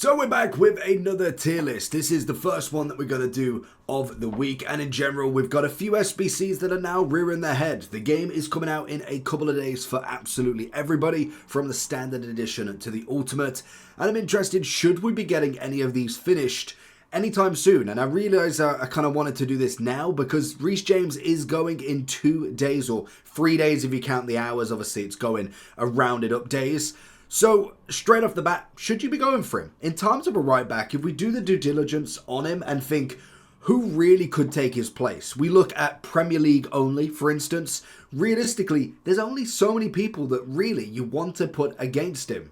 So we're back with another tier list. This is the first one that we're going to do of the week, and in general we've got a few SBCs that are now rearing their head. The game is coming out in a couple of days for absolutely everybody, from the standard edition to the ultimate, and I'm interested, should we be getting any of these finished anytime soon? And I realise I kind of wanted to do this now because Reece James is going in 2 days, or 3 days if you count the hours. Obviously it's going a rounded up days. So, straight off the bat, should you be going for him? In terms of a right back, if we do the due diligence on him and think, who really could take his place? We look at Premier League only, for instance. Realistically, there's only so many people that really you want to put against him.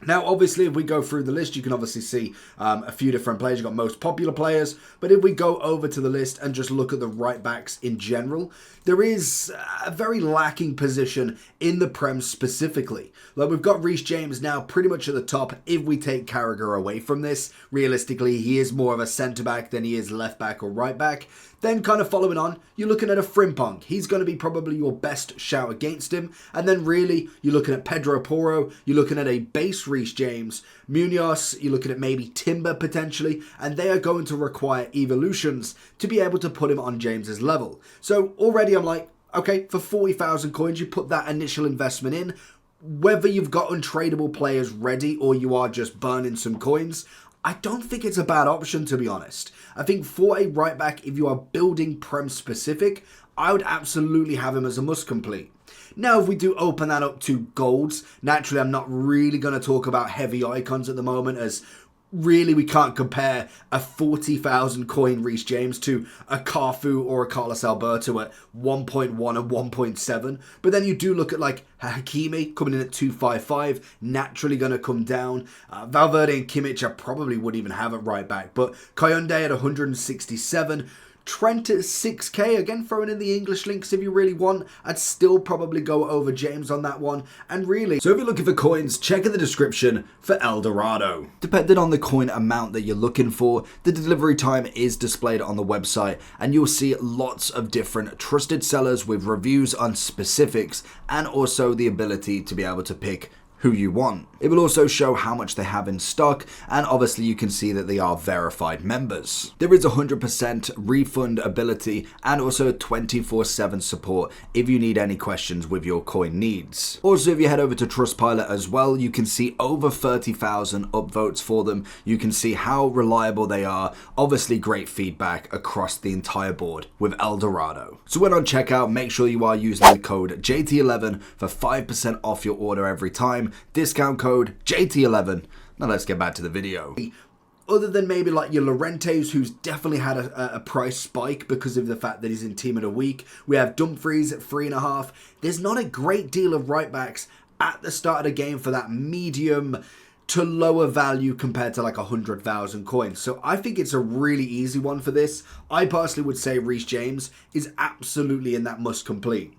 Now, obviously, if we go through the list, you can obviously see a few different players. You've got most popular players. But if we go over to the list and just look at the right backs in general, there is a very lacking position in the Prem specifically. Like, we've got Reece James now pretty much at the top. If we take Carragher away from this, realistically, he is more of a centre-back than he is left-back or right-back. Then kind of following on, you're looking at a Frimpong. He's going to be probably your best shout against him. And then really, you're looking at Pedro Porro. You're looking at a base Reece James. Munoz, you're looking at maybe Timber potentially. And they are going to require evolutions to be able to put him on James's level. So already I'm like, okay, for 40,000 coins, you put that initial investment in. Whether you've got untradeable players ready or you are just burning some coins, I don't think it's a bad option, to be honest. I think for a right back, if you are building Prem specific, I would absolutely have him as a must complete. Now, if we do open that up to golds, naturally I'm not really going to talk about heavy icons at the moment, as really we can't compare a 40,000 coin Reece James to a Cafu or a Carlos Alberto at 1.1 and 1.7. But then you do look at like Hakimi coming in at 255, naturally going to come down. Valverde and Kimmich I probably wouldn't even have at right back. But Koyunde at 167. Trent at 6k, again throwing in the English links if you really want. I'd still probably go over James on that one. And really, so if you're looking for coins, check in the description for El Dorado. Depending on the coin amount that you're looking for, the delivery time is displayed on the website, and you'll see lots of different trusted sellers with reviews on specifics, and also the ability to be able to pick who you want. It will also show how much they have in stock, and obviously you can see that they are verified members. There is 100% refund ability and also 24/7 support if you need any questions with your coin needs. Also, if you head over to Trustpilot as well, you can see over 30,000 upvotes for them. You can see how reliable they are. Obviously great feedback across the entire board with El Dorado. So when on checkout, make sure you are using the code JT11 for 5% off your order every time. Discount code JT11. Now let's get back to the video. Other than maybe like your Llorentes, who's definitely had a price spike because of the fact that he's in team of the week. We have Dumfries at 3.5. There's not a great deal of right backs at the start of the game for that medium to lower value compared to like 100,000 coins. So I think it's a really easy one for this. I personally would say Reece James is absolutely in that must complete.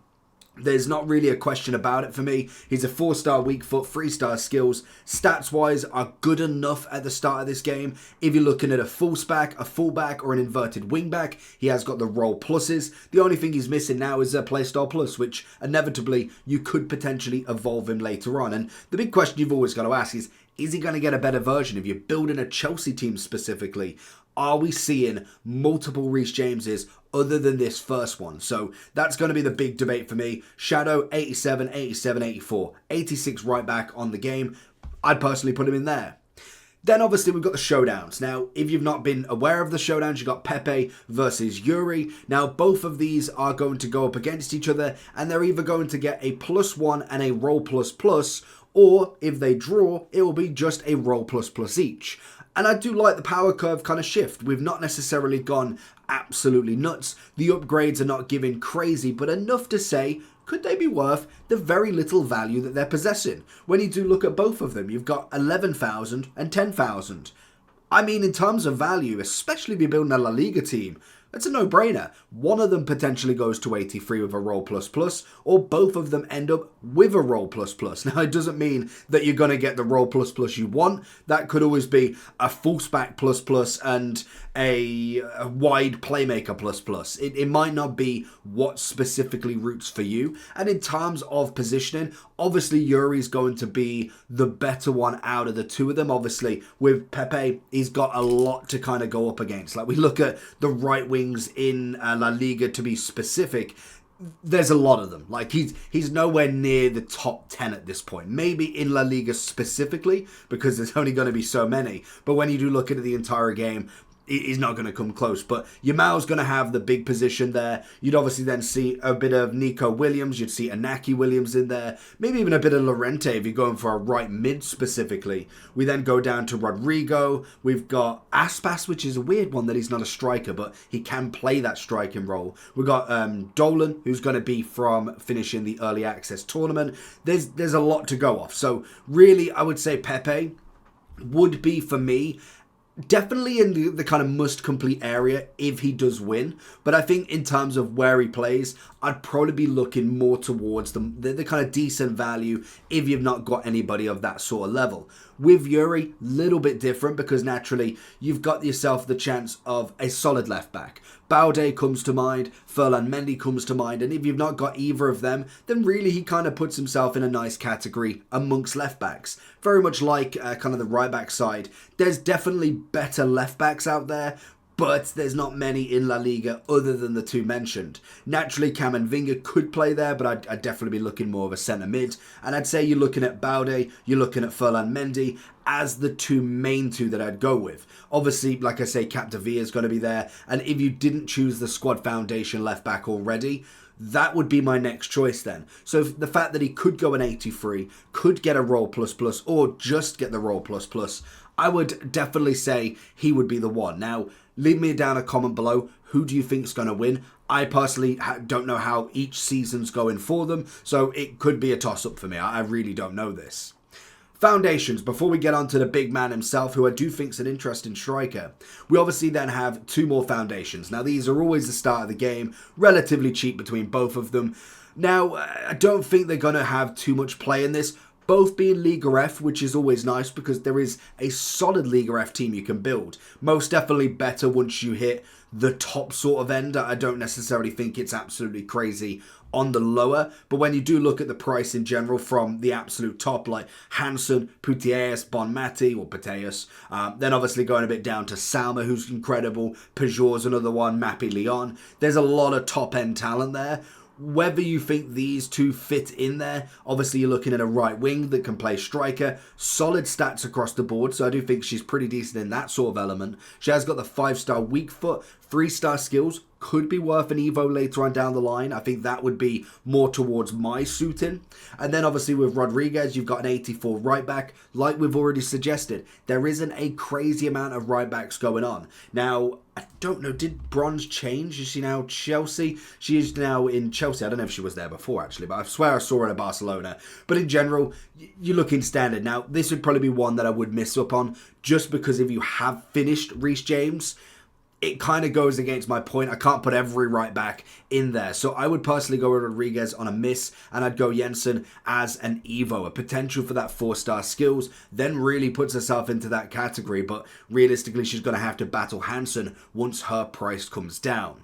There's not really a question about it for me. He's a 4-star weak foot, 3-star skills. Stats-wise are good enough at the start of this game. If you're looking at a fullback, or an inverted wingback, he has got the role pluses. The only thing he's missing now is a playstyle plus, which inevitably you could potentially evolve him later on. And the big question you've always got to ask is he going to get a better version? If you're building a Chelsea team specifically, are we seeing multiple Reece Jameses other than this first one? So that's going to be the big debate for me. Shadow, 87, 87, 84. 86 right back on the game. I'd personally put him in there. Then obviously we've got the showdowns. Now, if you've not been aware of the showdowns, you've got Pepe versus Yuri. Now, both of these are going to go up against each other, and they're either going to get a +1 and a roll ++, or if they draw, it will be just a roll ++ each. And I do like the power curve kind of shift. We've not necessarily gone absolutely nuts. The upgrades are not giving crazy, but enough to say, could they be worth the very little value that they're possessing? When you do look at both of them, you've got 11,000 and 10,000. I mean, in terms of value, especially if you're building a La Liga team, That's a no-brainer. One of them potentially goes to 83 with a roll plus plus, or both of them end up with a roll plus plus. Now, it doesn't mean that you're going to get the roll plus plus you want. That could always be a fullback plus plus and a wide playmaker plus plus. It might not be what specifically roots for you. And in terms of positioning, obviously Yuri's going to be the better one out of the two of them. Obviously, with Pepe, he's got a lot to kind of go up against. Like, we look at the right wings in La Liga, to be specific, there's a lot of them. Like, he's nowhere near the top 10 at this point. Maybe in La Liga specifically, because there's only going to be so many. But when you do look at the entire game, he's not going to come close. But Yamal's going to have the big position there. You'd obviously then see a bit of Nico Williams. You'd see Inaki Williams in there. Maybe even a bit of Llorente if you're going for a right mid specifically. We then go down to Rodrigo. We've got Aspas, which is a weird one that he's not a striker, but he can play that striking role. We've got Dolan, who's going to be from finishing the early access tournament. There's a lot to go off. So really, I would say Pepe would be, for me, definitely in the kind of must-complete area if he does win. But I think in terms of where he plays, I'd probably be looking more towards the kind of decent value if you've not got anybody of that sort of level. With Yuri, little bit different because naturally you've got yourself the chance of a solid left back. Balde comes to mind, Ferland Mendy comes to mind, and if you've not got either of them, then really he kind of puts himself in a nice category amongst left backs. Very much like kind of the right back side. There's definitely better left backs out there, but there's not many in La Liga other than the two mentioned. Naturally, Camavinga could play there, but I'd definitely be looking more of a centre mid. And I'd say you're looking at Balde, you're looking at Ferland Mendy as the main two that I'd go with. Obviously, like I say, Capdevila is going to be there. And if you didn't choose the squad foundation left back already, that would be my next choice then. So the fact that he could go an 83, could get a roll plus plus, or just get the roll plus plus, I would definitely say he would be the one. Now, leave me down a comment below. Who do you think is going to win? I personally don't know how each season's going for them, so it could be a toss-up for me. I really don't know this. Foundations, before we get on to the big man himself, who I do think is an interesting striker, we obviously then have two more foundations. Now, these are always the start of the game, relatively cheap between both of them. Now, I don't think they're going to have too much play in this, both being Liga F, which is always nice because there is a solid Liga F team you can build. Most definitely better once you hit the top sort of end. I don't necessarily think it's absolutely crazy on the lower, but when you do look at the price in general from the absolute top, like Hansen, Putellas, Bonmati, or Putellas, then obviously going a bit down to Salma, who's incredible, Peugeot's another one, Mappy Leon. There's a lot of top-end talent there. Whether you think these two fit in there, obviously you're looking at a right wing that can play striker, solid stats across the board, so I do think she's pretty decent in that sort of element. She has got the 5-star weak foot, 3-star skills, could be worth an Evo later on down the line. I think that would be more towards my suiting. And then obviously with Rodriguez, you've got an 84 right back. Like we've already suggested, there isn't a crazy amount of right backs going on. Now, I don't know, did Bronze change? Is she now Chelsea? She is now in Chelsea. I don't know if she was there before actually, but I swear I saw her at Barcelona. But in general, you're looking standard. Now, this would probably be one that I would miss up on just because if you have finished Reece James, it kind of goes against my point. I can't put every right back in there. So I would personally go with Rodriguez on a miss, and I'd go Jensen as an Evo. A potential for that 4-star skills then really puts herself into that category, but realistically she's going to have to battle Hansen once her price comes down.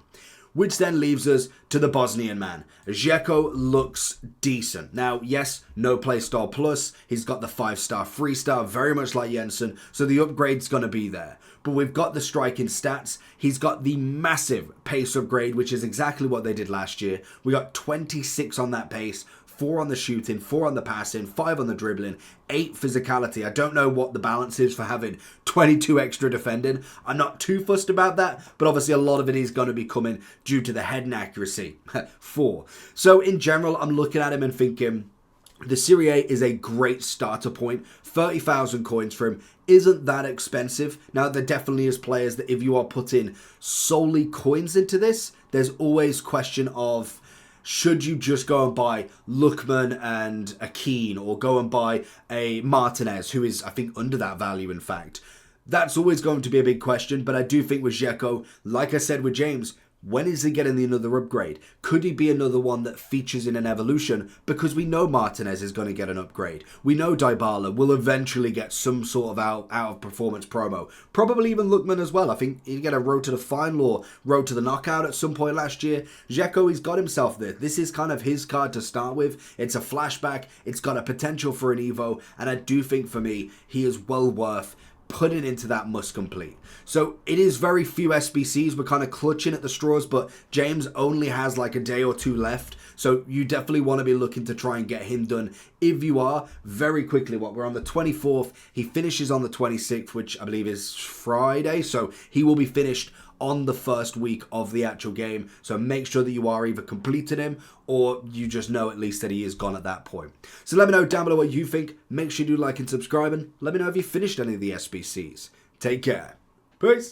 Which then leaves us to the Bosnian man. Dzeko looks decent. Now, yes, no play style plus. He's got the 5-star, 3-star, very much like Jensen, so the upgrade's going to be there. But we've got the striking stats. He's got the massive pace upgrade, which is exactly what they did last year. We got 26 on that pace, 4 on the shooting, 4 on the passing, 5 on the dribbling, 8 physicality. I don't know what the balance is for having 22 extra defending. I'm not too fussed about that, but obviously a lot of it is going to be coming due to the heading accuracy. 4. So in general, I'm looking at him and thinking, the Serie A is a great starter point. 30,000 coins for him isn't that expensive. Now, there definitely is players that if you are putting solely coins into this, there's always question of, should you just go and buy Lookman and a Keane, or go and buy a Martinez, who is, I think, under that value, in fact? That's always going to be a big question, but I do think with Dzeko, like I said with James, When is he getting the another upgrade? Could he be another one that features in an evolution? Because we know Martinez is going to get an upgrade. We know Dybala will eventually get some sort of out of performance promo. Probably even Lookman as well. I think he'd get a road to the final or road to the knockout at some point last year. Dzeko, he's got himself there. This is kind of his card to start with. It's a flashback. It's got a potential for an Evo. And I do think for me, he is well worth putting into that must complete. So it is very few SBCs. We're kind of clutching at the straws, but James only has like a day or two left. So you definitely want to be looking to try and get him done. If you are, very quickly, we're on the 24th. He finishes on the 26th, which I believe is Friday. So he will be finished on the first week of the actual game. So make sure that you are either completing him or you just know at least that he is gone at that point. So let me know down below what you think. Make sure you do like and subscribe, and let me know if you finished any of the SBCs. Take care. Peace.